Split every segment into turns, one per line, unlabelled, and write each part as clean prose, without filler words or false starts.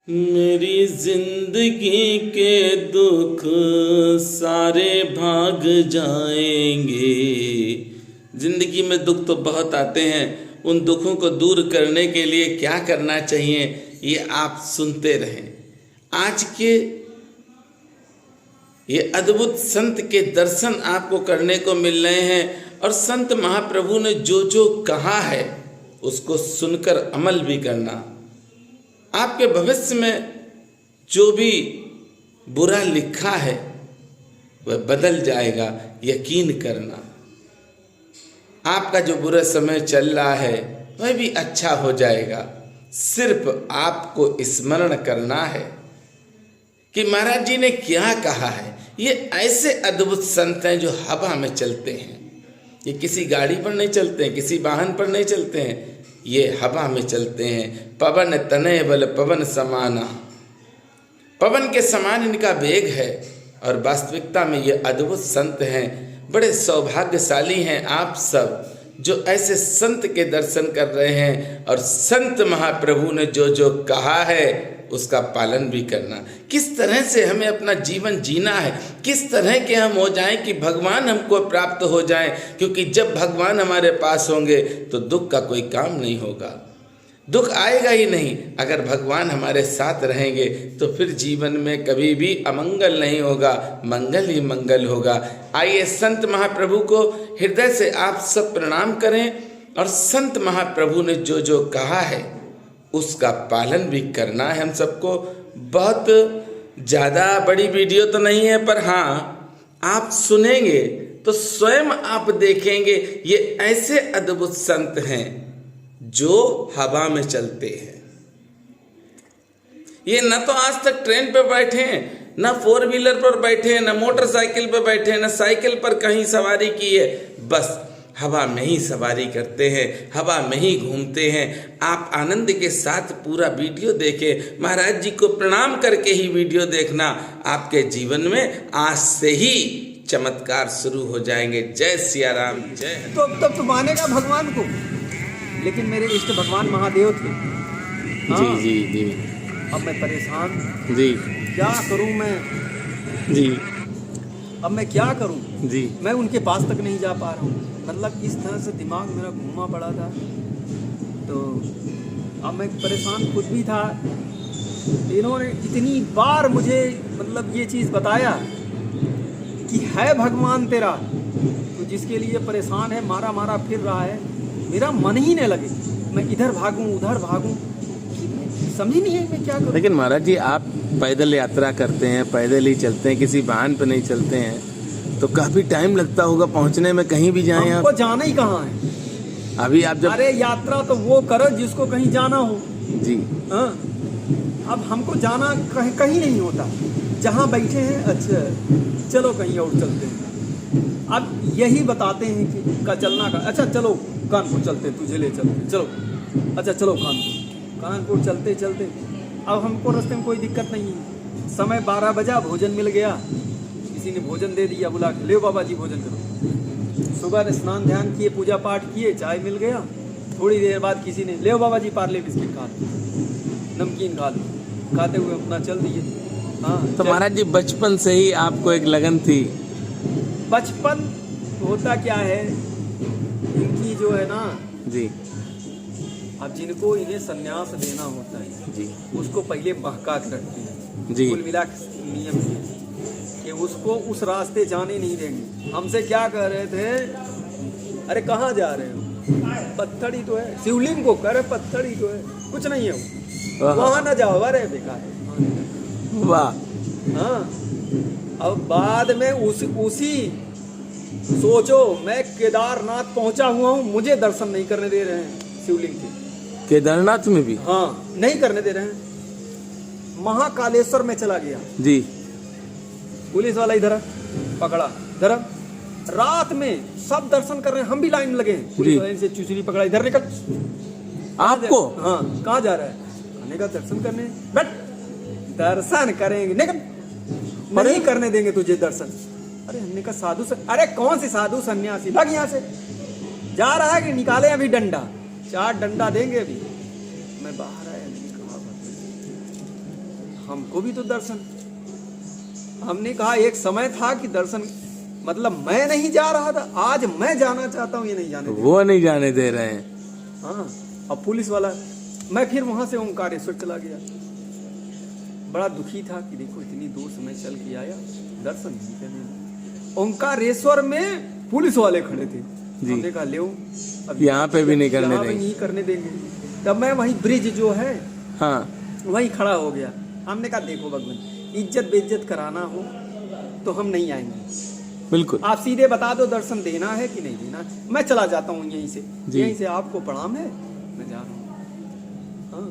मेरी जिंदगी के दुख सारे भाग जाएंगे। जिंदगी में दुख तो बहुत आते हैं, उन दुखों को दूर करने के लिए क्या करना चाहिए ये आप सुनते रहें। आज के ये अद्भुत संत के दर्शन आपको करने को मिल रहे हैं और संत महाप्रभु ने जो जो कहा है उसको सुनकर अमल भी करना। आपके भविष्य में जो भी बुरा लिखा है वह बदल जाएगा, यकीन करना। आपका जो बुरा समय चल रहा है वह भी अच्छा हो जाएगा। सिर्फ आपको स्मरण करना है कि महाराज जी ने क्या कहा है। ये ऐसे अद्भुत संत हैं जो हवा में चलते हैं। ये किसी गाड़ी पर नहीं चलते हैं, किसी वाहन पर नहीं चलते हैं, ये हवा में चलते हैं। पवन तनय बल पवन समाना, पवन के समान इनका वेग है। और वास्तविकता में ये अद्भुत संत हैं। बड़े सौभाग्यशाली हैं आप सब जो ऐसे संत के दर्शन कर रहे हैं और संत महाप्रभु ने जो जो कहा है उसका पालन भी करना। किस तरह से हमें अपना जीवन जीना है, किस तरह के हम हो जाएं कि भगवान हमको प्राप्त हो जाएं, क्योंकि जब भगवान हमारे पास होंगे तो दुख का कोई काम नहीं होगा, दुख आएगा ही नहीं। अगर भगवान हमारे साथ रहेंगे तो फिर जीवन में कभी भी अमंगल नहीं होगा, मंगल ही मंगल होगा। आइए संत महाप्रभु को हृदय से आप सब प्रणाम करें और संत महाप्रभु ने जो जो कहा है उसका पालन भी करना है हम सबको। बहुत ज़्यादा बड़ी वीडियो तो नहीं है, पर हाँ आप सुनेंगे तो स्वयं आप देखेंगे ये ऐसे अद्भुत संत हैं जो हवा में चलते हैं। ये न तो आज तक ट्रेन पर बैठे हैं, न फोर व्हीलर पर बैठे हैं, न मोटरसाइकिल पर बैठे हैं, न साइकिल पर कहीं सवारी की है, बस हवा में ही सवारी करते हैं, हवा में ही घूमते हैं। आप आनंद के साथ पूरा वीडियो देखें, महाराज जी को प्रणाम करके ही वीडियो देखना। आपके जीवन में आज से ही चमत्कार शुरू हो जाएंगे। जय सिया राम, जय।
तो तब तो मानेगा भगवान को, लेकिन मेरे इष्ट भगवान महादेव थे।
जी जी जी।
अब मैं परेशान
जी,
क्या करूं मैं
जी,
अब मैं क्या करूं
जी।
मैं उनके पास तक नहीं जा पा रहा हूं। मतलब इस तरह से दिमाग मेरा घूमा पड़ा था। तो अब मैं परेशान खुद भी था। इन्होंने इतनी बार मुझे मतलब ये चीज़ बताया कि है भगवान तेरा, तो जिसके लिए परेशान है, मारा मारा फिर रहा है, मेरा मन ही नहीं लगे। मैं इधर भागूं उधर भागूं, समझ ही नहीं है मैं क्या करूं।
लेकिन महाराज जी आप पैदल यात्रा करते हैं, पैदल ही चलते हैं, किसी वाहन पर नहीं चलते हैं, तो काफी टाइम लगता होगा पहुंचने में। कहीं भी जाएं
हमको
आप,
जाना ही कहाँ है
अभी आप जब,
अरे यात्रा तो वो करो जिसको कहीं जाना हो।
जी,
हाँ, अब हमको जाना कहीं नहीं होता। जहाँ बैठे हैं अच्छा चलो कहीं और चलते हैं। अब यही बताते हैं कि का चलना का, अच्छा चलो कानपुर चलते, तुझे ले चलते, चलो अच्छा चलो कानपुर चलते चलते। अब हमको रास्ते में कोई दिक्कत नहीं है। समय 12 बजा, भोजन मिल गया, किसी ने भोजन दे दिया, बुला के ले बाबा जी भोजन करो। सुबह स्नान ध्यान किए, पूजा पाठ किए, चाय मिल गया। थोड़ी देर बाद किसी ने ले बाबा जी पार्ले बिस्किट खा लो, नमकीन खा लो, खाते हुए अपना चल दिए। हाँ,
तो महाराज जी बचपन से ही आपको एक लगन थी।
बचपन होता क्या है इनकी जो है ना
जी,
अब जिनको इन्हें संन्यास देना होता है
जी,
उसको पहले बहका के रखते हैं।
जी।
कुल मिला के नियम ये है कि उसको उस रास्ते जाने नहीं देंगे। हमसे क्या कह रहे थे, अरे कहाँ जा रहे हो, पत्थर ही तो है, शिवलिंग को करे पत्थर ही तो है, कुछ नहीं है वो, वहाँ न जाओ, अरे बेकार है।
वाह।
हाँ, अब बाद में उसी सोचो मैं केदारनाथ पहुंचा हुआ हूँ, मुझे दर्शन नहीं करने दे रहे हैं शिवलिंग के।
केदारनाथ में भी?
हाँ, नहीं करने दे रहे हैं। महाकालेश्वर में चला गया
जी,
पुलिस वाला इधर पकड़ा, इधर रात में सब दर्शन कर रहे हैं, हम भी लाइन में लगे। पुलिस वाले से चुचरी पकड़ा, इधर निकल।
आपको?
हाँ, कहाँ जा रहा है? आने का दर्शन करने। बैठ, दर्शन करेंगे, निकल, नहीं करने देंगे तुझे दर्शन। अरे हमने कहा साधु अरे कौन सी साधु सन्यासी, भाग यहाँ से। जा रहा है कि निकाले अभी डंडा, 4 डंडा देंगे अभी। मैं बाहर आया, हमको भी तो दर्शन। हमने कहा एक समय था कि दर्शन मतलब मैं नहीं जा रहा था, आज मैं जाना चाहता हूँ, ये नहीं जाने दे।
वो नहीं जाने दे रहे हैं।
हाँ, अब पुलिस वाला, मैं फिर वहां से ओंकारेश्वर चला गया। बड़ा दुखी था कि देखो इतनी दूर से मैं चल के आया, दर्शन नहीं करने। ओंकारेश्वर में पुलिस वाले खड़े थे। हमने कहा ले अब
यहाँ पे भी नहीं करने
यहाँ पे
देंगे।
नहीं करने देंगे। तब मैं वहीं ब्रिज जो है
हाँ,
वहीं खड़ा हो गया। हमने कहा देखो भगवान, इज्जत बेइज्जत कराना हो तो हम नहीं आएंगे,
बिल्कुल।
आप सीधे बता दो दर्शन देना है कि नहीं देना। मैं चला जाता हूँ यहीं से,
जी।
यहीं से आपको प्रणाम है, मैं जा रहा हूँ। हाँ,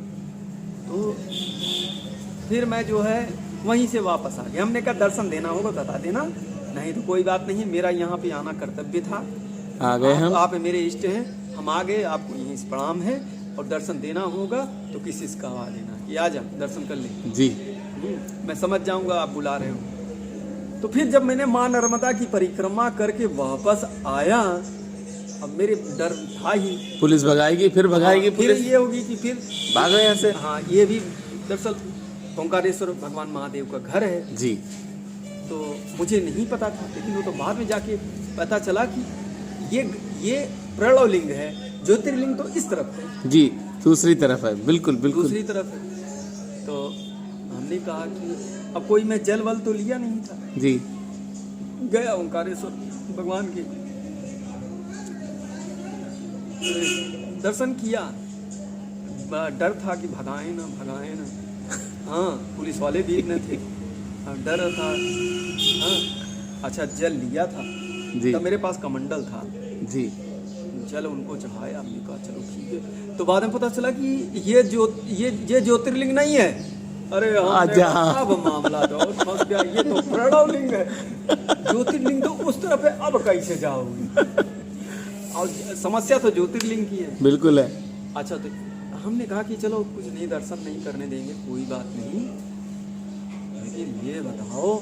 तो फिर मैं जो है वहीं से वापस आ गया। हमने कहा दर्शन देना होगा बता देना, नहीं तो कोई बात नहीं, मेरा यहाँ पे आना कर्तव्य था।
आ गए हम।
आप मेरे इष्ट हैं, हम आ गए, आपको यहीं से प्रणाम है, और दर्शन देना होगा तो किसी से कहवा देना कि आ जा दर्शन कर ले।
जी।
मैं समझ जाऊंगा आप बुला रहे हो। तो फिर जब मैंने माँ नर्मदा की परिक्रमा करके वापस आया, अब मेरे डर था ही,
पुलिस भगाएगी, फिर भगाएगी
फिर
पुलिस,
ये होगी कि फिर
भागो यहाँ से।
हाँ, ये भी दरअसल ओंकारेश्वर भगवान महादेव का घर है।
जी।
तो मुझे नहीं पता था, लेकिन वो तो बाद में जाके पता चला कि ये प्रणव लिंग है, ज्योतिर्लिंग तो इस तरफ है।
जी, दूसरी तरफ है, बिल्कुल बिल्कुल।
दूसरी तरफ है। तो हमने कहा कि अब कोई मैं जल वल तो लिया नहीं था।
जी।
गया ओंकारेश्वर भगवान के, दर्शन किया। बड़ा डर था कि भगाए ना। हाँ, पुलिस वाले भी न थे, डर था। हाँ, अच्छा जल लिया था
जी।
तब मेरे पास कमंडल था।
जी।
जल उनको चढ़ाया, हमने कहा चलो ठीक है। तो बाद में पता चला कि ये ज्योतिर्लिंग नहीं है। अरे
आजा।
अब मामला तो और फंस गया, ये तो प्रणव लिंग है, ज्योतिर्लिंग तो उस तरफ है, अब कैसे जाओगे। और समस्या तो ज्योतिर्लिंग की है।
बिल्कुल है।
अच्छा, तो हमने कहा कि चलो कुछ नहीं, दर्शन नहीं करने देंगे, कोई बात नहीं, लेकिन ये बताओ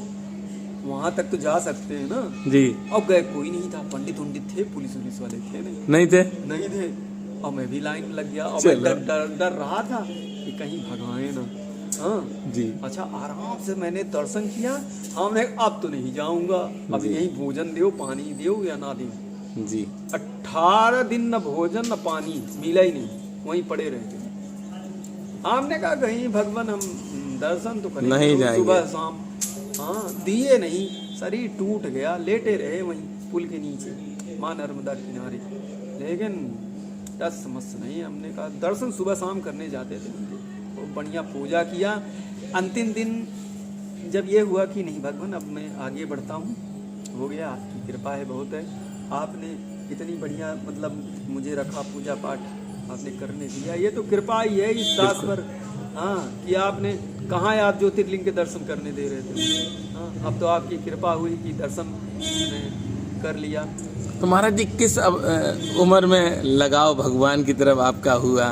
वहां तक तो जा सकते हैं ना।
जी।
अब गए, कोई नहीं था, पंडित थे, पुलिस वाले थे
नहीं थे।
नहीं थे। और मैं भी लाइन में लग गया, और
चलो।
मैं डर रहा था कि कहीं भगाए ना। हाँ
जी।
अच्छा, आराम से मैंने दर्शन किया। हमने अब तो नहीं जाऊंगा, अब
जी।
यहीं भोजन दो, पानी दो या ना दो।
जी।
18 दिन न भोजन न पानी मिला ही नहीं, वहीं पड़े रहे थे। हमने कहा कहीं भगवान हम दर्शन तो करेंगे,
नहीं जाएंगे।
सुबह शाम। हाँ, दिए नहीं, शरीर टूट गया, लेटे रहे वहीं पुल के नीचे माँ नर्मदा किनारे। लेकिन दस समस्या नहीं, हमने कहा दर्शन सुबह शाम करने जाते थे, तो बढ़िया पूजा किया। अंतिम दिन जब ये हुआ कि नहीं भगवान अब मैं आगे बढ़ता हूँ, हो गया, आपकी कृपा है, बहुत है, आपने इतनी बढ़िया मतलब मुझे रखा, पूजा पाठ आपने करने दिया, ये तो कृपा ही है इस दास पर। हाँ, कि आपने कहाँ आप ज्योतिर्लिंग के दर्शन करने दे रहे थे। हाँ, अब तो आपकी कृपा हुई कि दर्शन ने कर लिया।
तो महाराज जी, किस उम्र में लगाव भगवान की तरफ आपका हुआ?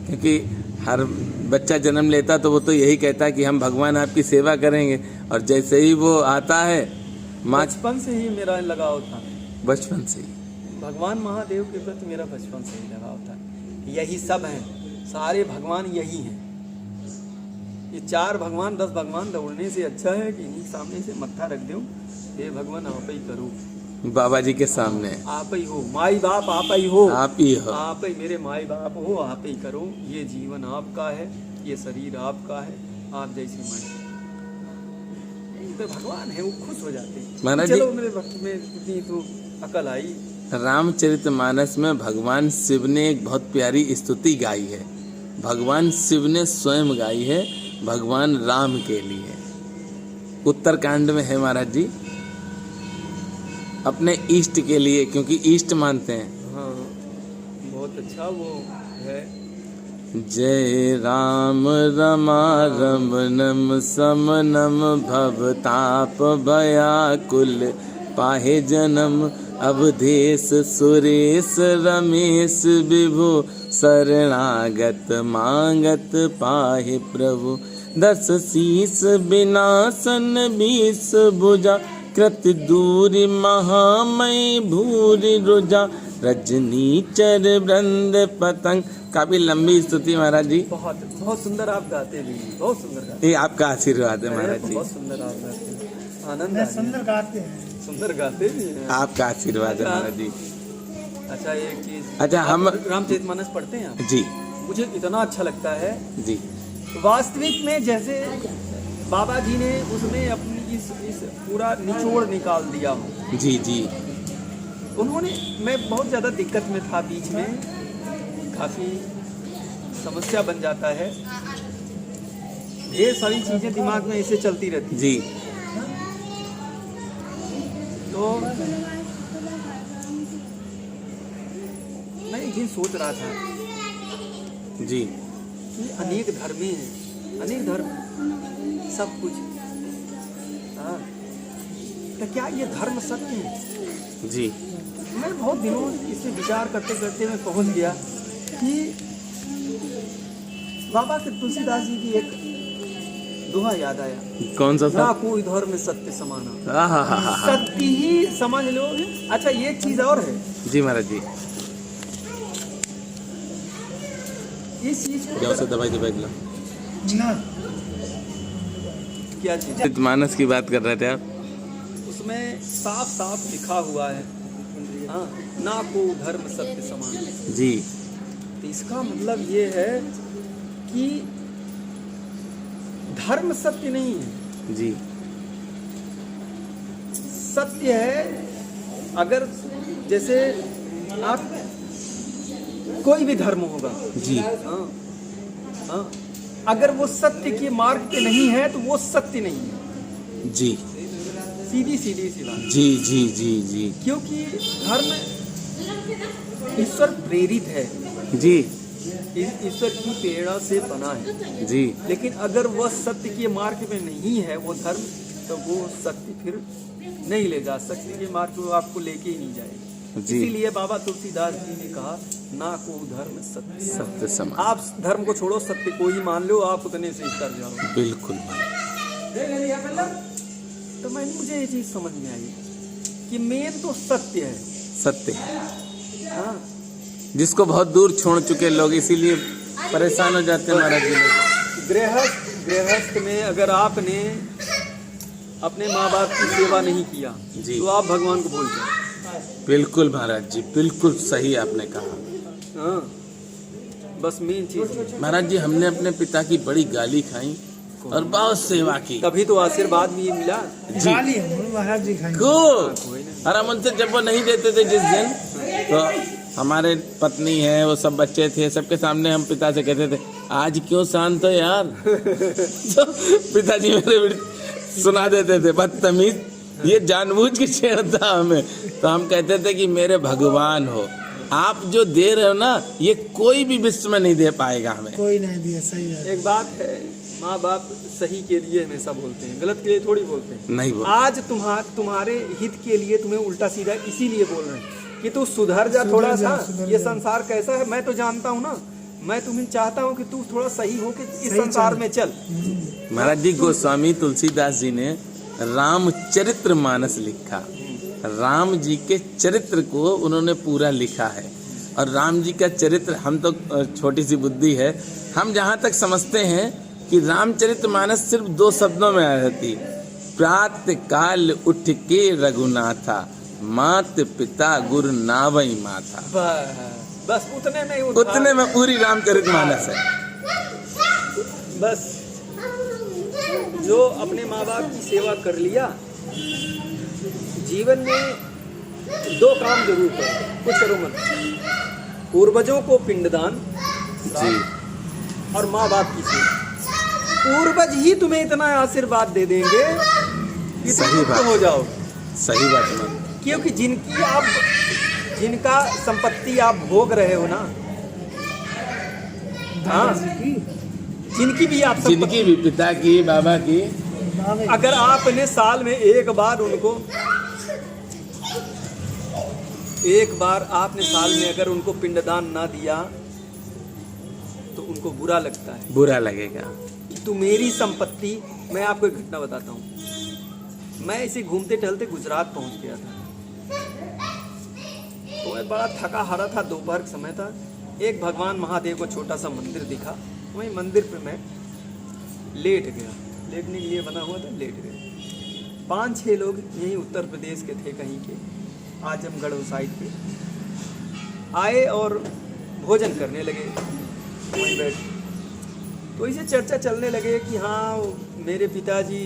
क्योंकि हर बच्चा जन्म लेता तो वो तो यही कहता है कि हम भगवान आपकी सेवा करेंगे, और जैसे ही वो आता है
बचपन से ही मेरा लगाव था,
बचपन से ही
भगवान महादेव के प्रति मेरा बचपन से ही लगाव था। यही सब हैं, सारे भगवान यही हैं। ये 4 भगवान 10 भगवान दौड़ने से अच्छा है कि इन्हीं सामने से मत्था रख दो, ये भगवान आप ही करो,
बाबा जी के सामने
आप ही हो, माई बाप आप ही हो,
आप ही हो,
आप ही मेरे माई बाप हो, आप ही करो, ये जीवन आपका है, ये शरीर आपका है, आप जैसी मन तो भगवान है, वो खुश हो जाते हैं।
महाराज जी,
चलो मेरे भक्त में इतनी तो अकल आई।
रामचरितमानस में भगवान शिव ने एक बहुत प्यारी स्तुति गाई है, भगवान शिव ने स्वयं गाई है भगवान राम के लिए। उत्तरकांड में है महाराज जी, अपने इष्ट के लिए, क्योंकि इष्ट मानते हैं।
हाँ, बहुत अच्छा वो है।
जय राम रमारमणम समनम भवताप भयाकुल पाहे जन्म अवधेश सुरेश रमेश विभु शरणागत मांगत पाहे प्रभु 10 शीस बिनासन 20 भुजा कृत दूरी महामय भूरि रुजा रजनी चर वृंद पतंग। काफी लंबी स्तुति महाराज जी।
बहुत बहुत सुंदर आप गाते भी, बहुत सुंदर गाते
ये आपका आशीर्वाद है महाराज जी।
बहुत सुंदर आप गाते हैं, आनंद आ
सुंदर गाते हैं।
सुंदर गाते भी हैं।
आपका आशीर्वाद है महाराज जी।
अच्छा एक चीज,
अच्छा, हम
रामचरितमानस पढ़ते हैं आप?
जी
मुझे इतना अच्छा लगता है।
जी
वास्तविक में जैसे बाबा जी ने उसमें अपनी इस पूरा निचोड़ निकाल दिया हो।
जी जी
उन्होंने, मैं बहुत ज़्यादा दिक्कत में था बीच में, काफ़ी समस्या बन जाता है, ढेर सारी चीज़ें दिमाग में ऐसे चलती रहती
जी
तो मैं एक दिन सोच रहा था
जी
कि अनेक धर्में हैं, अनेक धर्म सब कुछ, हाँ, तो क्या ये धर्म सत्य है?
जी
मैं बहुत दिनों इसे विचार करते करते मैं पहुंच गया कि बाबा के तुलसीदास जी की एक दोहा याद आया।
कौन सा
ना
था?
कोई धर्म सत्य समाना।
आहा,
सत्य ही समझ लो। अच्छा एक चीज और है,
जी महाराज जी।
इस चीज को
क्या उसे दवाई दवाई लो।
ना
क्या चीज,
मानस की बात कर रहे थे आप।
उसमें साफ साफ लिखा हुआ है, हाँ, ना को धर्म सत्य समान।
जी
तो इसका मतलब ये है कि धर्म सत्य नहीं है,
जी
सत्य है। अगर जैसे आप कोई भी धर्म होगा,
जी
हाँ, हाँ, अगर वो सत्य के मार्ग पे नहीं है तो वो सत्य नहीं है।
जी
सीधी सीधी सी बात।
जी जी जी जी
क्योंकि धर्म ईश्वर प्रेरित है,
जी
ईश्वर की प्रेरणा से बना है।
जी
लेकिन अगर वह सत्य के मार्ग में नहीं है वो धर्म, तो वो सत्य फिर नहीं ले जा सकते, ये मार्ग वो आपको लेके ही नहीं जाएगा।
जी।
इसीलिए बाबा तुलसीदास जी ने कहा ना को धर्म सत्य।
सत्य समान।
आप धर्म को छोड़ो, सत्य को ही मान लो, आप उतने से ही कर जाओ।
बिल्कुल
तो मुझे ये चीज समझ में आई कि मेन तो सत्य है।
सत्य,
हाँ,
जिसको बहुत दूर छोड़ चुके लोग इसीलिए परेशान हो जाते हैं महाराज जी लोग।
गृहस्थ में अगर आपने अपने माँ बाप की सेवा नहीं किया
जी।
तो आप भगवान को भूल जाओ।
बिल्कुल महाराज जी, बिल्कुल सही आपने कहा।
हाँ, बस मेन चीज।
महाराज जी, हमने अपने पिता की बड़ी गाली खाई और बहुत सेवा की,
तभी तो आशीर्वाद भी मिला।
जी
गाली महाराज जी खाएंगे।
को और हम उनसे जब वो नहीं देते थे जिस दिन, तो हमारे पत्नी है, वो सब बच्चे थे, सबके सामने हम पिता से कहते थे आज क्यों शांत हो यार। तो पिताजी मेरे सुना देते थे बदतमीज, ये जानबूझ के छेड़ता हमें। तो हम कहते थे कि मेरे भगवान हो, आप जो दे रहे हो ना ये कोई भी विश्व में नहीं दे पाएगा हमें।
कोई नहीं दिया, सही है।
एक बात है, माँ बाप सही के लिए हमेशा बोलते हैं, गलत के लिए थोड़ी बोलते हैं।
नहीं बोल।
आज तुम्हारे हित के लिए तुम्हें उल्टा सीधा इसीलिए बोल रहे हैं कि तू सुधर जा थोड़ा सा। ये संसार कैसा है मैं तो जानता हूँ ना, मैं तुम्हें चाहता हूँ कि तू थोड़ा सही हो के इस संसार में चल।
महाराज जी, गोस्वामी तुलसीदास जी ने रामचरित्र मानस लिखा, राम जी के चरित्र को उन्होंने पूरा लिखा है। और राम जी का चरित्र, हम तो छोटी सी बुद्धि है, हम जहाँ तक समझते हैं कि रामचरित्र मानस सिर्फ 2 शब्दों में आ जाती, प्रातः काल उठ के रघुनाथा, मात पिता गुरु नावई माथा।
बस उतने में
उतने में पूरी रामचरित मानस है।
बस जो अपने माँ बाप की सेवा कर लिया, जीवन में 2 काम जरूर करो, कुछ करो मत। पूर्वजों को पिंडदान
जी
और माँ बाप की सेवा। पूर्वज ही तुम्हें इतना आशीर्वाद दे देंगे कि
सही
तुम
बात
हो जाओ।
सही बात है।
क्योंकि जिनका संपत्ति आप भोग रहे हो ना, हाँ, जिनकी भी आप संपत्ति,
जिनकी भी, पिता की, बाबा की,
अगर आपने साल में एक बार आपने साल में अगर उनको पिंडदान ना दिया तो उनको बुरा लगता है,
बुरा लगेगा।
कि तू मेरी संपत्ति। मैं आपको एक घटना बताता हूँ। मैं ऐसे घूमते टहलते गुजरात पहुंच गया था। तो मैं बड़ा थका हारा था, दोपहर का समय था। एक भगवान महादेव को छोटा सा मंदिर दिखा, वही मंदिर पे मैं लेट गया। लेटने के लिए बना हुआ था, लेट गया। 5-6 लोग यहीं उत्तर प्रदेश के थे, कहीं के आजमगढ़ साइड पे आए और भोजन करने लगे, वहीं बैठ। तो इसे चर्चा चलने लगे कि हाँ मेरे पिताजी,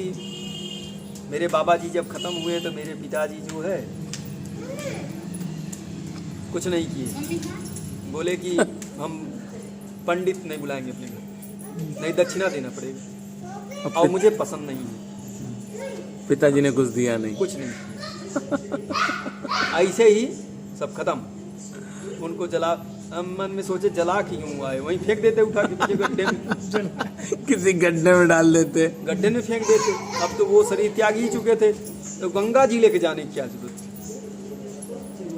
मेरे बाबा जी जब ख़त्म हुए तो मेरे पिताजी जो है कुछ नहीं किए। बोले कि हम पंडित नहीं बुलाएंगे अपने घर, नहीं दक्षिणा देना पड़ेगा, और मुझे पसंद नहीं है।
पिताजी ने कुछ दिया नहीं,
कुछ नहीं। ऐसे ही सब खत्म। उनको जला, मन में सोचे जला क्यों आए, वहीं फेंक देते उठा के पीछे गड्ढे में,
किसी गड्ढे में डाल देते,
गड्ढे में फेंक देते। अब तो वो शरीर त्याग ही चुके थे, तो गंगा जी लेके जाने की क्या जरूरत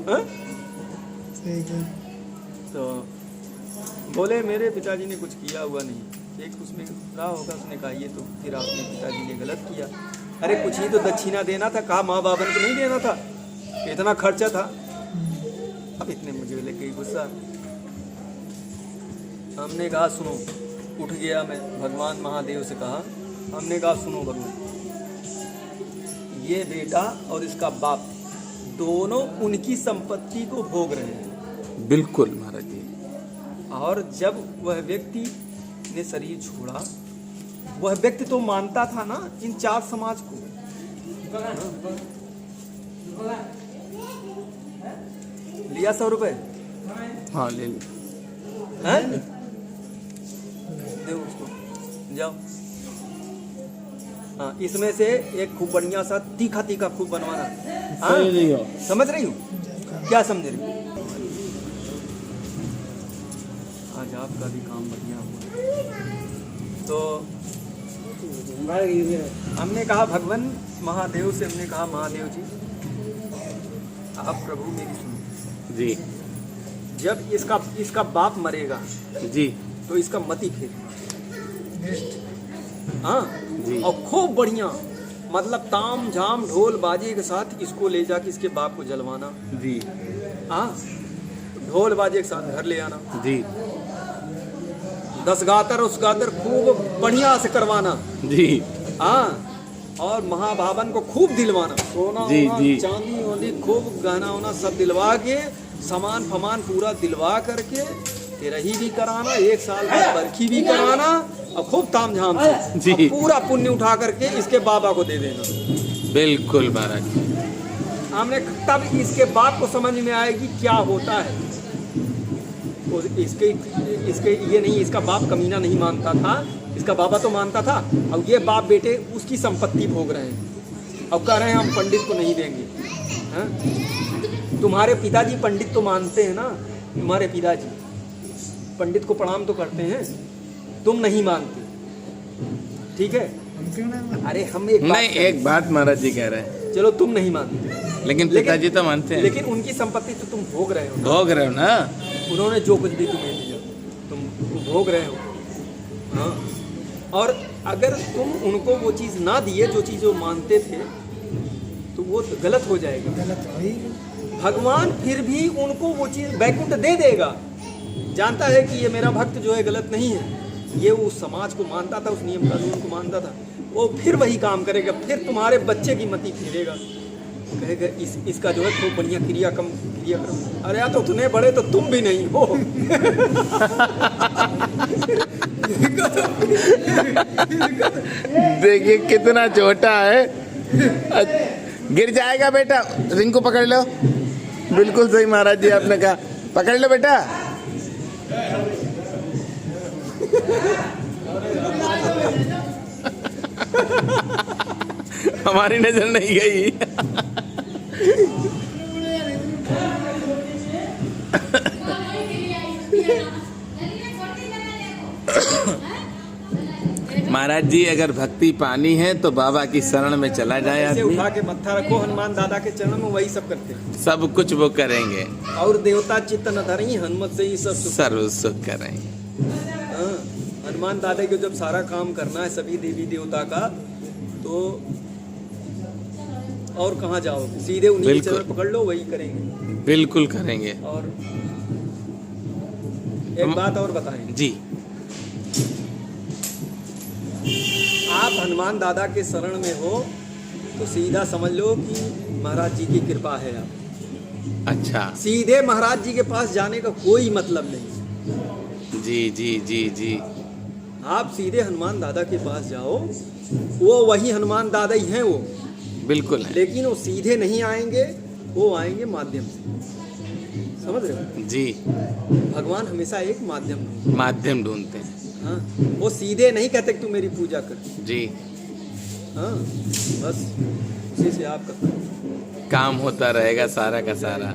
है?
सही है।
तो बोले मेरे पिताजी ने कुछ किया हुआ नहीं। एक उसमें रहा होगा, उसने कहा ये तो फिर आपने पिताजी ने गलत किया। अरे कुछ ही तो दक्षिणा देना था, कहा माँ बाबा को नहीं देना था, इतना खर्चा था। अब इतने मुझे लेके गुस्सा। हमने कहा सुनो, उठ गया मैं, भगवान महादेव से कहा, हमने कहा सुनो भगवान, ये बेटा और इसका बाप दोनों उनकी संपत्ति को भोग रहे हैं।
बिल्कुल महाराज जी।
और जब वह व्यक्ति ने शरीर छोड़ा, वह व्यक्ति तो मानता था ना इन 4 समाज को। लिया 100 रुपए?
हाँ ले ली।
हैं? दे उसको, जाओ। हाँ, इसमें से एक खूब बढ़िया सा तीखा तीखा खूब बनवाना। हाँ? समझ रही हूँ? क्या समझ रही हूँ? आज आपका भी काम बढ़िया हुआ। तो हमने कहा भगवान महादेव से, हमने कहा महादेव जी आप प्रभु मेरी सुनो
जी
जब इसका बाप मरेगा
जी
तो इसका मति फिर हाँ
जी।
और खूब बढ़िया मतलब ताम झाम ढोल बाजे के साथ इसको ले जाके इसके बाप को जलवाना
जी
हाँ ढोल बाजे के साथ घर ले आना
जी
10 गातर उस गातर खूब बढ़िया से करवाना
जी
हाँ और महाभावन को खूब दिलवाना सोना
जी,
वोना,
जी।
चांदी वांदी खूब गहना वना सब दिलवा के सामान फमान पूरा दिलवा करके तेरही भी कराना 1 साल बाद बरखी भी कराना और खूब तामझाम से
जी।
और पूरा पुण्य उठा करके इसके बाबा को दे देना।
बिल्कुल महाराज।
हमने तब इसके बाप को समझ में आएगी क्या होता है। तो इसके ये नहीं, इसका बाप कमीना नहीं मानता था, इसका बाबा तो मानता था और ये बाप बेटे उसकी संपत्ति भोग रहे हैं और कह रहे हैं हम पंडित को नहीं देंगे। हाँ? तुम्हारे पिताजी पंडित तो मानते हैं ना, तुम्हारे पिताजी पंडित को प्रणाम तो करते हैं, तुम नहीं मानते, ठीक है?
हम क्यों नहीं मानते?
अरे हम एक बात
नहीं एक बात महाराज जी कह रहे हैं,
चलो तुम नहीं मानते
लेकिन पिताजी तो मानते हैं।
लेकिन उनकी संपत्ति तो तुम भोग रहे हो ना।
भोग रहे हो ना।
उन्होंने जो कुछ भी तुम्हें दिया तुम भोग रहे हो। हाँ और अगर तुम उनको वो चीज़ ना दिए जो चीज़ वो मानते थे तो वो तो गलत हो जाएगा।
गलत वही
भगवान फिर भी उनको वो चीज़ वैकुंठ दे देगा, जानता है कि ये मेरा भक्त जो है गलत नहीं है, ये उस समाज को मानता था, उस नियम कानून को मानता था, वो फिर वही काम करेगा, फिर तुम्हारे बच्चे की मति फेरेगा, कहेगा इसका जो है खूब बढ़िया क्रिया करो। अरे यार तो उतने बड़े तो तुम भी नहीं हो।
देखिए कितना छोटा है, गिर जाएगा बेटा, रिंग को पकड़ लो। बिल्कुल सही महाराज जी आपने कहा, पकड़ लो बेटा। हमारी नजर नहीं गई। महाराज जी अगर भक्ति पानी है तो बाबा की शरण में चला जाए
ऐसे
आदमी,
उठा के मत्था रखो हनुमान दादा के चरणों में, वही सब करते हैं।
सब कुछ वो करेंगे,
और देवता चित्त न धरई हनुमत से ही सब सुख।
सर्व सुख करेंगे।
हाँ, हनुमान दादा को जब सारा काम करना है सभी देवी देवता का, तो और कहाँ जाओगे? सीधे उन्हीं के
बिल्कुल।
चरण पकड़ लो, वही करेंगे।
बिल्कुल करेंगे
और एक बात और बताएं,
जी।
आप हनुमान दादा के शरण में हो तो सीधा समझ लो कि महाराज जी की कृपा है। आप
अच्छा
सीधे महाराज जी के पास जाने का कोई मतलब नहीं।
जी जी जी जी।
आप सीधे हनुमान दादा के पास जाओ, वो वही हनुमान दादा ही हैं वो,
बिल्कुल है
लेकिन वो सीधे नहीं आएंगे, वो आएंगे माध्यम से। समझ रहे हो?
जी।
भगवान हमेशा एक माध्यम
माध्यम ढूंढते हैं
हाँ, वो सीधे नहीं कहते कि तू मेरी पूजा कर।
जी।
हाँ, बस उसी से आपका
काम होता रहेगा सारा का सारा।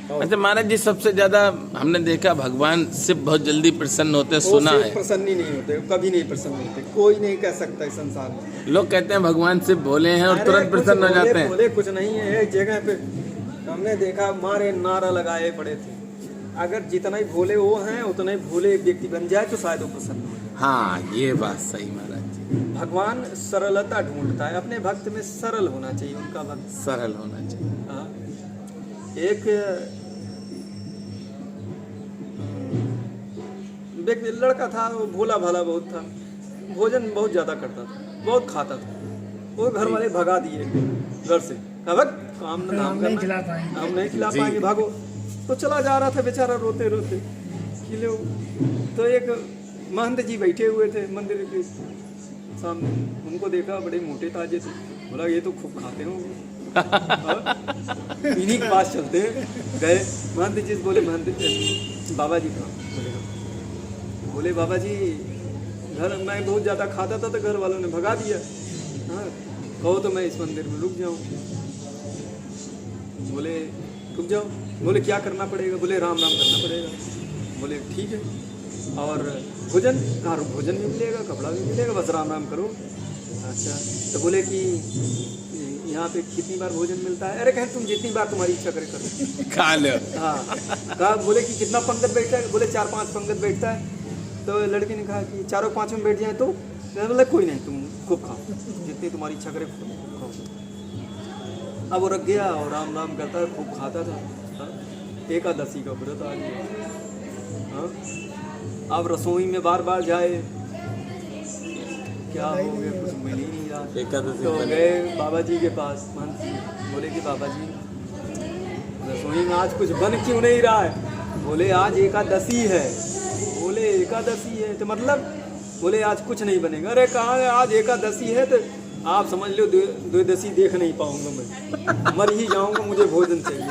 और
अच्छा महाराज जी, सबसे ज्यादा हमने देखा भगवान से बहुत जल्दी प्रसन्न होते हैं,
वो
सुना
सिर्फ
है।
प्रसन्न ही नहीं होते, कभी नहीं प्रसन्न होते, कोई नहीं कह सकता इस संसार में।
लोग कहते हैं भगवान से भोले हैं और
अरे
तुरंत
कुछ
प्रसन्न हो
भोले-
जाते हैं।
भोले कुछ नहीं है। एक जगह पे हमने देखा, मारे नारा लगाए पड़े थे, अगर जितना ही भोले वो हैं उतना ही भोले एक व्यक्ति बन जाए तो शायद वो प्रसन्न हो जाए।
हाँ ये बात सही महाराज जी,
भगवान सरलता ढूंढता है, अपने भक्त में सरल होना चाहिए उनका भक्त।
सरल होना चाहिए।
हाँ। एक व्यक्ति लड़का था, वो भोला भाला बहुत था, भोजन बहुत ज्यादा करता था, बहुत खाता था। वो घर वाले भगा दिए घर से, कहा "भग, काम ना
हम नहीं खिला
करना,
पाएंगे।
हम नहीं खिला
जी।
पाएंगे, भागो। तो चला जा रहा था बेचारा रोते रोते किलो। तो एक महंत जी बैठे हुए थे मंदिर के सामने, उनको देखा, बड़े मोटे ताजे थे। बोला ये तो खूब खाते होंगे। इन्हीं के पास चलते हैं। गए महंत जी से बोले, महंत बाबा जी कहाँ? बोले बाबा जी घर मैं बहुत ज़्यादा खाता था तो घर वालों ने भगा दिया। हाँ, कहो तो मैं इस मंदिर में रुक जाऊँ। बोले रुक जाओ। बोले क्या करना पड़ेगा? बोले राम राम करना पड़ेगा। बोले ठीक है। और भोजन कहाँ? भोजन भी मिलेगा, कपड़ा भी मिलेगा, बस राम राम करो। अच्छा, तो बोले कि यहाँ पे कितनी बार भोजन मिलता है? अरे कहें तुम जितनी बार तुम्हारी इच्छा करे करो।
खा लो।
हाँ, कहा बोले कि कितना पंगत बैठता है? बोले 4-5 पंगत बैठता है। तो लड़के ने कहा कि 4-5 में बैठ जाए तो? बोले कोई नहीं, तुम खूब खाओ, जितनी तुम्हारी इच्छा करे खाओ। अब वो रख गया और राम राम करता है, खूब खाता था। हाँ? एकादशी का व्रत आ गया। हाँ? अब रसोई में बार बार जाए, क्या हो गया, कुछ मिल ही नहीं रहा।
एकादशी
तो
बने।
गए बाबा जी के पास, महंत जी, बोले कि बाबा जी रसोई में आज कुछ बन क्यों नहीं रहा है? बोले आज एकादशी है। बोले एकादशी है तो मतलब? बोले आज कुछ नहीं बनेगा। अरे कहाँ है, आज एकादशी है तो आप समझ लो द्वादशी देख नहीं पाऊंगा, मैं मर ही जाऊंगा, मुझे भोजन चाहिए।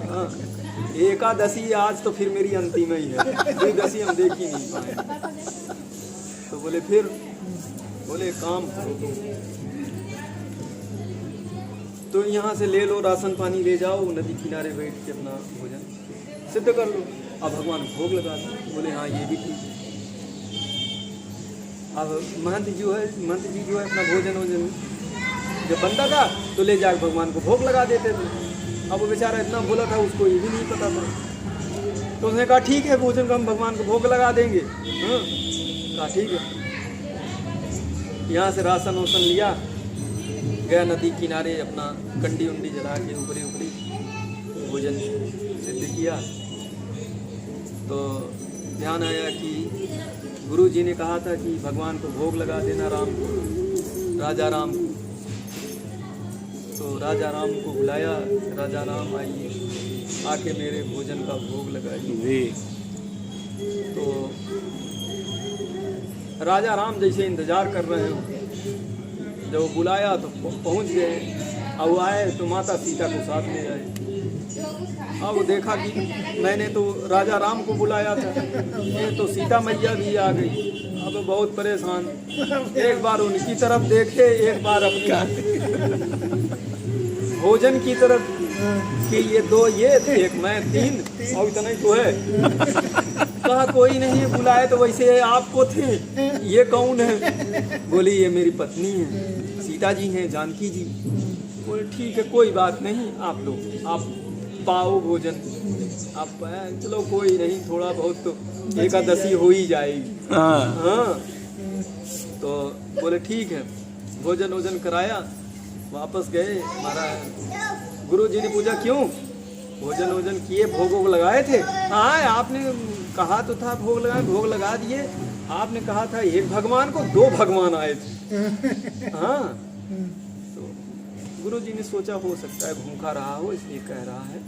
हाँ, एकादशी आज तो फिर मेरी अंतिम ही है, द्वादशी हम देख ही नहीं पाए। तो बोले फिर? बोले काम करो तो यहाँ से ले लो, राशन पानी ले जाओ, नदी किनारे बैठ के अपना भोजन सिद्ध कर लो, अब भगवान को भोग लगा दो। बोले हाँ ये भी ठीक है। अब महंत जी जो है अपना भोजन वोजन जब बनता था तो ले जाकर भगवान को भोग लगा देते थे। अब वो बेचारा इतना बोला था, उसको ये भी नहीं पता था। तो उसने कहा ठीक है, भोजन को हम भगवान को भोग लगा देंगे। हाँ, कहा ठीक है। यहाँ से राशन वासन लिया, गया नदी किनारे, अपना कंडी उंडी जला के ऊपरी भोजन सिद्ध किया। तो ध्यान आया कि गुरु जी ने कहा था कि भगवान को भोग लगा देना राम को, राजा राम को। तो राजा राम को बुलाया, राजा राम आइए, आके मेरे भोजन का भोग लगाइए
जी।
तो राजा राम जैसे इंतजार कर रहे हो, जब वो बुलाया तो पहुंच गए। अब वो आए तो माता सीता को साथ ले आए। अब वो देखा कि मैंने तो राजा राम को बुलाया था, ये तो सीता मैया भी आ गई। अब बहुत परेशान, एक बार उनकी तरफ देखे, एक बार अपनी भोजन की तरफ कि ये दो ये एक मैं 3 और इतना ही तो है। कहा कोई नहीं बुलाए तो वैसे आपको थे, ये कौन है? बोली ये मेरी पत्नी है, सीता जी हैं, जानकी जी। बोले ठीक है कोई बात नहीं, आप लोग आप पाओ भोजन, आप चलो कोई नहीं, थोड़ा बहुत तो एकादशी हो ही जाएगी।
हाँ
हाँ, तो बोले ठीक है। भोजन वोजन कराया, वापस गए। महाराज गुरु जी ने पूछा क्यों, भोजन वोजन किए, भोग वोग लगाए थे? हाँ, आपने कहा तो था भोग लगाए, भोग लगा दिए। आपने कहा था एक भगवान को, 2 भगवान आए थे। हाँ, तो गुरु जी ने सोचा हो सकता है भूखा रहा हो इसलिए कह रहा है।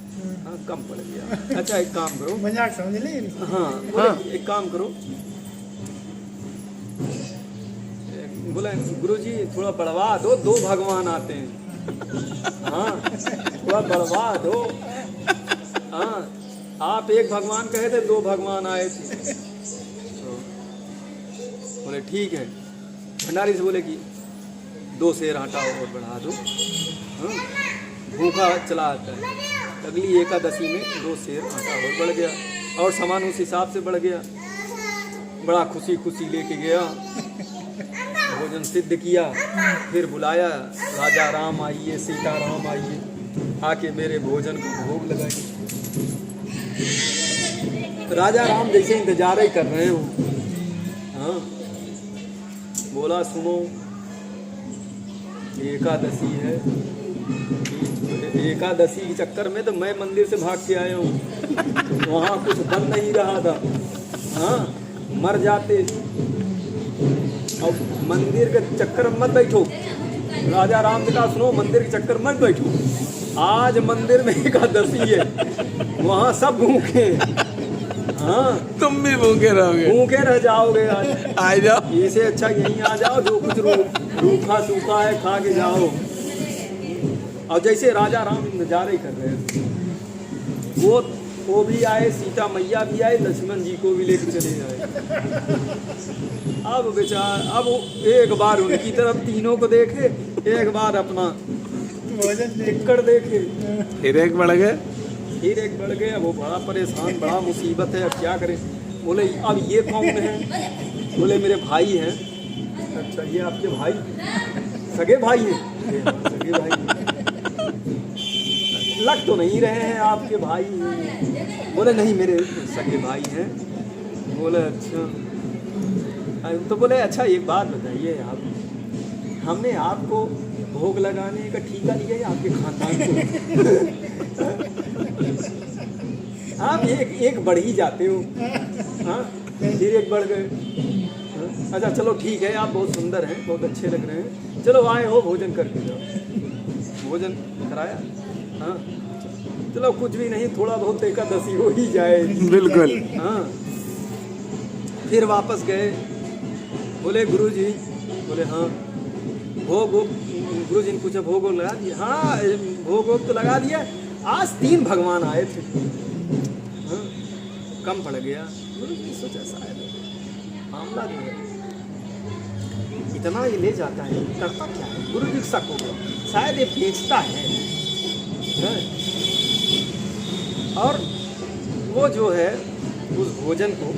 हाँ, कम पड़ गया। अच्छा एक काम करो,
मजाक समझ लें।
हाँ बोले एक काम करो, बोले गुरु जी थोड़ा बढ़वा दो, 2 भगवान आते हैं। हाँ, थोड़ा बढ़वा दो। हाँ, आप एक भगवान कहे थे, 2 भगवान आए थे। तो बोले ठीक है। भंडारी से बोले कि 2 सेर आटा और बढ़ा दो। हाँ, भूखा चला आता है। अगली एकादशी में 2 सेर आटा और बढ़ गया, और सामान उस हिसाब से बढ़ गया। बड़ा खुशी खुशी लेके गया, भोजन सिद्ध किया, फिर बुलाया, राजा राम आइए, सीता राम आइए, आके मेरे भोजन को भोग लगाइए। राजा राम जैसे इंतजार ही कर रहे हो। हाँ, बोला सुनो, एकादशी है, एकादशी के चक्कर में तो मैं मंदिर से भाग के आया हूँ, वहाँ कुछ बन नहीं रहा था। हाँ, मर जाते। और मंदिर के चक्कर में मत बैठो। राजा राम ने कहा सुनो, मंदिर के चक्कर मत बैठो, आज मंदिर में एकादशी है, वहाँ सब भूखे। हाँ,
तुम भी भूखे रहोगे,
भूखे रह जाओगे आज।
आ जाओ।
इससे अच्छा यहीं आ जाओ, जो कुछ रूखा सूखा है खा के जाओ। और जैसे राजा राम इंतजार ही कर रहे थे, वो भी आए, सीता मैया भी आए, लक्ष्मण जी को भी लेकर चले आए। अब बेचारा, अब एक बार उनकी तरफ तीनों को देखे, एक बार अपना टिक्कड़ देखे,
फिर एक बढ़ गए।
फिर एक बढ़ गए। वो बड़ा परेशान, बड़ा मुसीबत है, अब क्या करें। बोले अब ये कौन है? बोले मेरे भाई हैं। अच्छा, ये आपके भाई, सगे भाई हैं? सगे भाई हैं। लग तो नहीं रहे हैं आपके भाई। बोले नहीं, मेरे सगे भाई हैं। बोले अच्छा। तो बोले अच्छा एक बात बताइए, आप, हमने आपको भोग लगाने का ठेका लिया है आपके खानदान को? आप एक बढ़ ही जाते हो। हाँ, फिर एक बढ़ गए। अच्छा चलो ठीक है, आप बहुत सुंदर हैं, बहुत अच्छे लग रहे हैं, चलो आए हो भोजन करके जाओ। भोजन कराया। हाँ, चलो कुछ भी नहीं, थोड़ा बहुत एकादशी हो ही जाए।
बिल्कुल।
हाँ, फिर वापस गए। बोले गुरु जी, बोले हाँ भोग, गुरु जी ने पूछा भोग लगा दिया? हाँ, भोग तो लगा दिया। आज 3 भगवान आए थे। हाँ, कम पड़ गया। गुरु जी ने सोचा शायद मामला जो है इतना ये ले जाता है, करता क्या है? गुरु जी शक हो गया, शायद ये बेचता है। और वो जो है उस भोजन को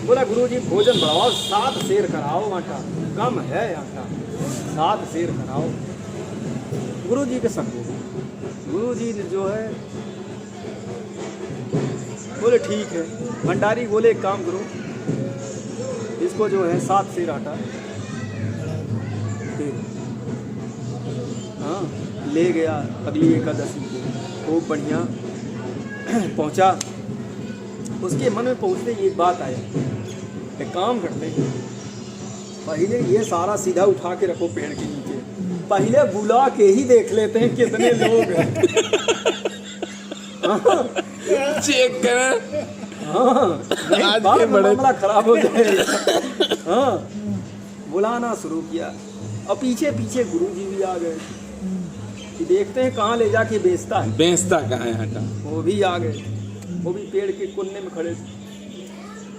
बोला गुरु जी भोजन बढ़ाओ, 7 सेर कराओ, आटा कम है, आटा 7 सेर कराओ। गुरु जी के शक हो गए। गुरु जी ने जो है बोले ठीक है। भंडारी बोले एक काम करो, इसको जो है 7 सेर आटा दे। हाँ, ले गया। अगली एकादशी को खूब बढ़िया पहुंचा। उसके मन में पहुंचते ही एक बात आया, एक काम करते हैं, पहले ये सारा सीधा उठा के रखो पेड़ के नीचे, पहले बुला के ही देख लेते हैं कितने लोग हैं।
चेक कर।
हाँ,
आज
बाद
के
में
बड़े
मामला खराब हो जाएगा। हाँ, बुलाना शुरू किया और पीछे पीछे गुरुजी भी आ गए कि देखते हैं कहाँ ले जाके बेचता है।
बेचता कहाँ है आटा?
वो भी आ गए, वो भी पेड़ के कोने में खड़े थे।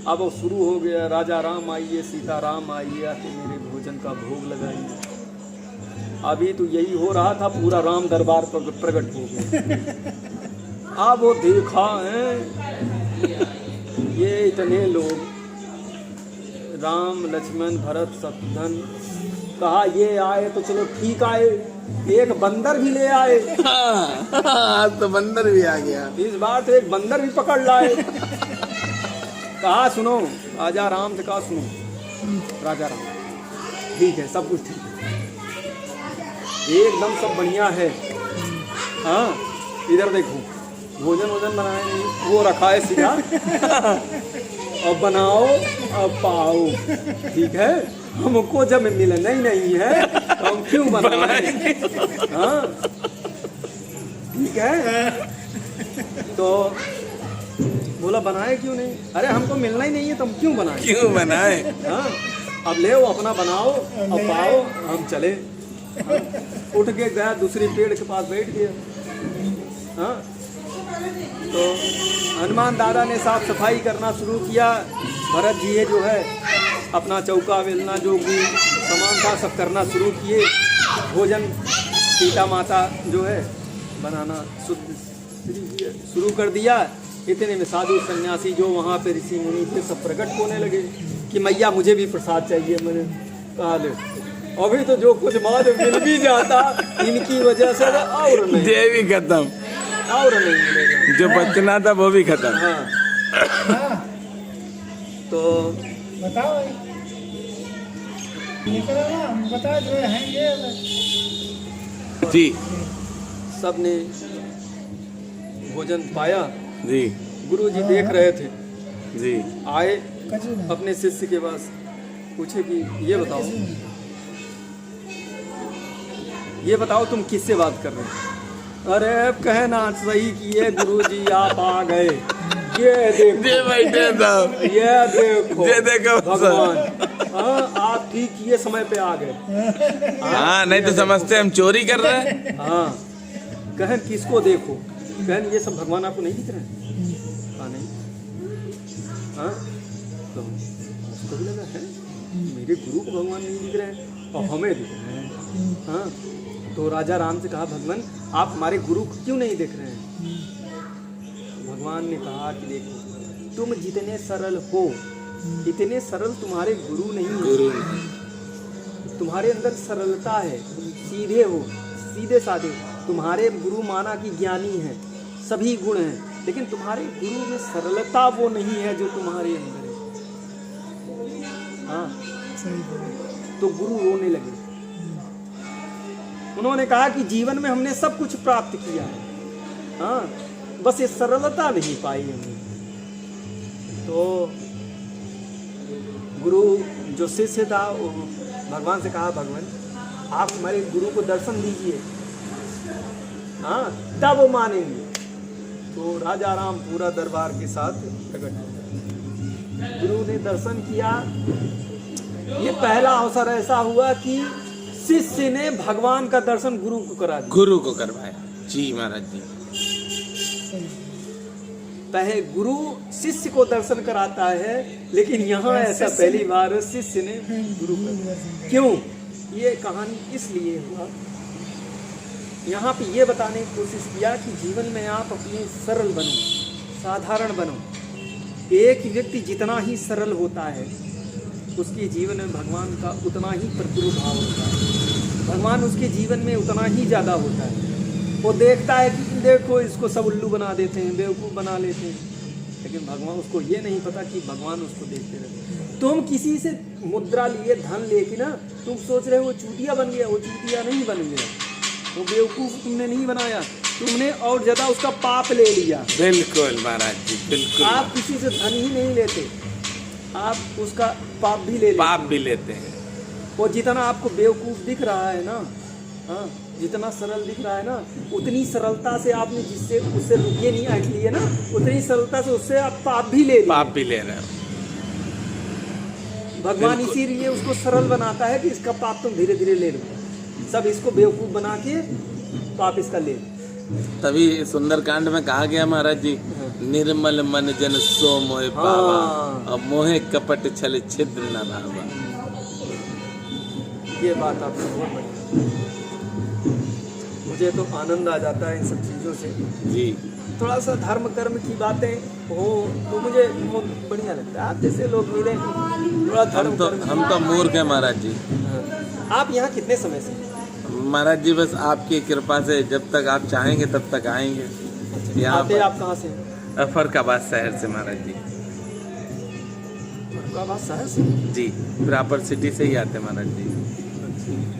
अब वो शुरू हो गया, राजा राम आइए, सीता राम आइए, आके मेरे भोजन का भोग लगाइए। अभी तो यही हो रहा था, पूरा राम दरबार पर प्रकट हो गया। अब वो देखा है ये इतने लोग, राम लक्ष्मण भरत शत्रुघ्न, कहा ये आए तो चलो ठीक आए, एक बंदर भी ले आए।
हाँ, तो बंदर भी आ गया।
इस बार तो एक बंदर भी पकड़ लाए। कहा सुनो, राजा राम से कहा सुनो, राजा राम ठीक है, सब कुछ ठीक है, एकदम सब बढ़िया है। हाँ, इधर देखो, भोजन वोजन बनाए नहीं, वो रखा है सीधा। अब बनाओ, अब पाओ, ठीक है। हमको जब मिलना ही नहीं है, हम क्यों बनाएं? हाँ, ठीक है। तो बोला बनाए क्यों नहीं? अरे हमको मिलना ही नहीं है, तुम क्यों बनाए?
क्यों बनाए?
हाँ, अब ले वो अपना बनाओ, अब पाओ, हम चले। हाँ, उठ के गया, दूसरी पेड़ के पास बैठ गया। हाँ, तो हनुमान दादा ने साफ सफाई करना शुरू किया। भरत जी ये जो है अपना चौका बेलना जो भी सामान था सब करना शुरू किए। भोजन सीता माता जो है बनाना शुरू कर दिया। इतने में साधु सन्यासी जो वहाँ पे ऋषि मुनि थे सब प्रकट होने लगे कि मैया मुझे भी प्रसाद चाहिए। मैंने कहा ले, अभी तो जो कुछ बाद मिल भी जाता इनकी वजह से और नहीं,
ये भी खत्म,
और नहीं मिलेगा,
जो बचना था वो भी खत्म।
हाँ, तो
बताओ निकलो ना, बता जो है ये
जी
सब ने भोजन पाया।
जी
गुरु जी देख रहे थे,
जी
आए
कचू में
अपने शिष्य के पास, पूछे कि ये बताओ तुम किससे बात कर रहे हो? अरे कहना सही किए गुरु जी, आप आ गए, ये देखो,
ये बैठे साहब,
ये देखो,
ये देखो
भगवान। हाँ, आप ठीक किए समय पे आ गए।
हाँ, नहीं तो समझते हम चोरी कर रहे हैं।
हाँ, कहन किसको देखो? कहन ये सब भगवान आपको नहीं दिख रहे हैं? हाँ नहीं। हाँ, तो उसको भी लगा है मेरे गुरु को भगवान नहीं दिख रहे हैं और हमें दिख रहे हैं। हाँ, तो राजा राम से कहा भगवान आप हमारे गुरु को क्यों नहीं देख रहे हैं? भगवान ने कहा कि देखो तुम जितने सरल हो इतने सरल तुम्हारे गुरु नहीं है।
गुरु
तुम्हारे अंदर सरलता है, तुम सीधे हो, सीधे साधे। तुम्हारे गुरु माना कि ज्ञानी है, सभी गुण हैं, लेकिन तुम्हारे गुरु में सरलता वो नहीं है जो तुम्हारे अंदर है। हाँ,
सही बोले।
तो गुरु रोने लगे। उन्होंने कहा कि जीवन में हमने सब कुछ प्राप्त किया है, हाँ, बस ये सरलता नहीं पाई हमने। तो गुरु जो शिष्य था वो भगवान से कहा भगवान आप हमारे गुरु को दर्शन दीजिए, हाँ, तब वो मानेंगे। तो राजा राम पूरा दरबार के साथ प्रकट हुए। गुरु ने दर्शन किया। ये पहला अवसर ऐसा हुआ कि शिष्य ने भगवान का दर्शन गुरु को करा दिया।
गुरु को करवाया जी महाराज जी।
पहले गुरु शिष्य को दर्शन कराता है, लेकिन यहाँ ऐसा पहली बार शिष्य ने गुरु को। क्यों? ये कहानी इसलिए हुआ, यहाँ पे ये बताने की कोशिश किया कि जीवन में आप अपने सरल बनो, साधारण बनो। एक व्यक्ति जितना ही सरल होता है उसके जीवन में भगवान का उतना ही प्रादुर्भाव होता है, भगवान उसके जीवन में उतना ही ज़्यादा होता है। वो देखता है कि देखो इसको सब उल्लू बना देते हैं, बेवकूफ़ बना लेते हैं, लेकिन भगवान उसको ये नहीं पता कि भगवान उसको देखते रहते। तुम किसी से मुद्रा लिए, धन लेके ना, तुम सोच रहे हो वो चूतिया बन गया, वो चूतिया नहीं बन गया, वो बेवकूफ़ तुमने नहीं बनाया, तुमने और ज़्यादा उसका पाप ले लिया।
बिल्कुल महाराज जी, बिल्कुल।
आप किसी से धन ही नहीं लेते, आप उसका पाप भी ले लेते।
पाप भी लेते हैं।
वो जितना आपको बेवकूफ़ दिख रहा है ना, हाँ, जितना सरल दिख रहा है ना, उतनी सरलता से आपने जिससे उससे रुपये नहीं ऐंठ लिए ना, उतनी सरलता से उससे आप पाप भी ले लिए।
पाप भी ले रहे हैं।
भगवान इसीलिए उसको सरल बनाता है कि इसका पाप तुम धीरे धीरे ले लो, सब इसको बेवकूफ़ बना के पाप इसका ले लो।
तभी सुंदरकांड में कहा गया महाराज जी, निर्मल मन जन सो मोहे पावा, अब मोहे कपट छल छिद्र न भावा।
ये बात आपने बहुत बढ़िया, मुझे तो आनंद आ जाता है इन सब चीज़ों से
जी।
थोड़ा सा धर्म कर्म की बातें हो तो मुझे बहुत बढ़िया लगता है। आप जैसे लोग मिले, थोड़ा धर्म कर्म।
हम तो मूर्ख हैं महाराज जी।
आप यहाँ कितने समय से?
महाराज जी बस आपकी कृपा से जब तक आप चाहेंगे तब तक आएंगे। यहाँ
आते आप कहाँ से?
फरकाबाद शहर से महाराज जी।
आपका आवाज शहर से?
जी, प्रॉपर सिटी से ही आते हैं महाराज जी।
अच्छा।